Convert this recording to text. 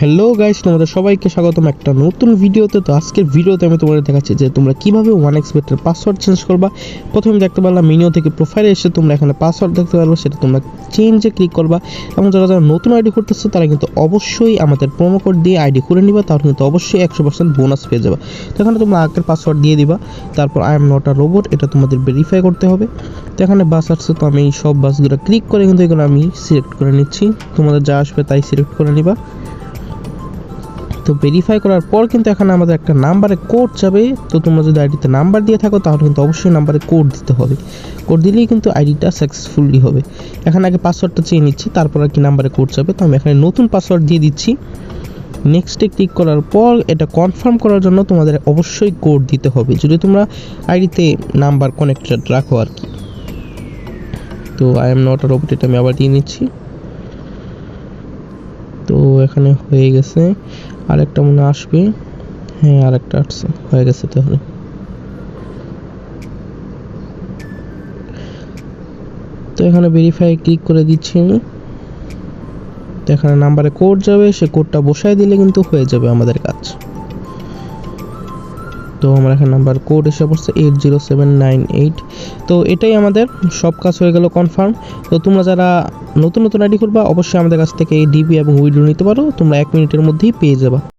Hello guys, তোমাদের সবাইকে স্বাগতম একটা নতুন ভিডিওতে। তো আজকের ভিডিওতে আমি তোমাদের দেখাচ্ছি যে তোমরা কিভাবে 1xBet-এর পাসওয়ার্ড চেঞ্জ করবা। প্রথমে দেখতে পারলাম মেনু থেকে প্রোফাইলে এসে তোমরা এখানে পাসওয়ার্ড দেখতে পারবে, সেটা তোমরা চেঞ্জে ক্লিক করবা। এবং যারা যারা নতুন আইডি করতেছো তারা কিন্তু অবশ্যই আমাদের প্রোমো কোড দিয়ে আইডি করে নিবা, তাহলে কিন্তু অবশ্যই 100% বোনাস পেয়ে যাবে। তো এখানে তোমরা আগের পাসওয়ার্ড দিয়ে দিবা, তারপর I am not a robot এটা তোমাদের ভেরিফাই করতে হবে। তো এখানে বাস আসছে, তো আমি সব বাসগুলো ক্লিক করে কিন্তু এগুলো আমি সিলেক্ট করে নিচ্ছি। তোমাদের যা আসবে তাই সিলেক্ট করে নিবা। তো ভেরিফাই করার পর কিন্তু এখানে আমাদের একটা নাম্বারে কোড যাবে। তো তোমরা যদি আইডিতে নাম্বার দিয়ে থাকো তাহলে কিন্তু অবশ্যই নাম্বারে কোড দিতে হবে। কোড দিলেই কিন্তু আইডিটা সাকসেসফুলি হবে। এখানে আগে পাসওয়ার্ডটা চেয়ে নিচ্ছি, তারপর আর কি নাম্বারে কোড যাবে। তো আমি এখানে নতুন পাসওয়ার্ড দিয়ে দিচ্ছি। নেক্সটে ক্লিক করার পর এটা কনফার্ম করার জন্য তোমাদের অবশ্যই কোড দিতে হবে, যদি তোমরা আইডিতে নাম্বার কানেক্টেড রাখো আর কি। তো I am not a robot এটা আমি আবার দিয়ে নিচ্ছি। তো এখানে হয়ে গেছে, আরেকটা মনে আসবে। হ্যাঁ, আরেকটা আসছে, হয়ে গেছে। তাহলে তো এখানে ভেরিফাই ক্লিক করে দিচ্ছি আমি। তো এখানে নাম্বারে কোড যাবে, সে কোডটা বসায় দিলে কিন্তু হয়ে যাবে আমাদের কাজ। তো আমার এখানে নাম্বার কোড এসে পড়ছে 80798। তো এটাই আমাদের সব কাজ হয়ে গেল কনফার্ম। তো তোমরা যারা নতুন নতুন আইডি করবা অবশ্যই আমাদের কাছ থেকে এই ডিবি এবং উইড্রো নিতে পারো, তোমরা 1 মিনিটের মধ্যেই পেয়ে যাবা।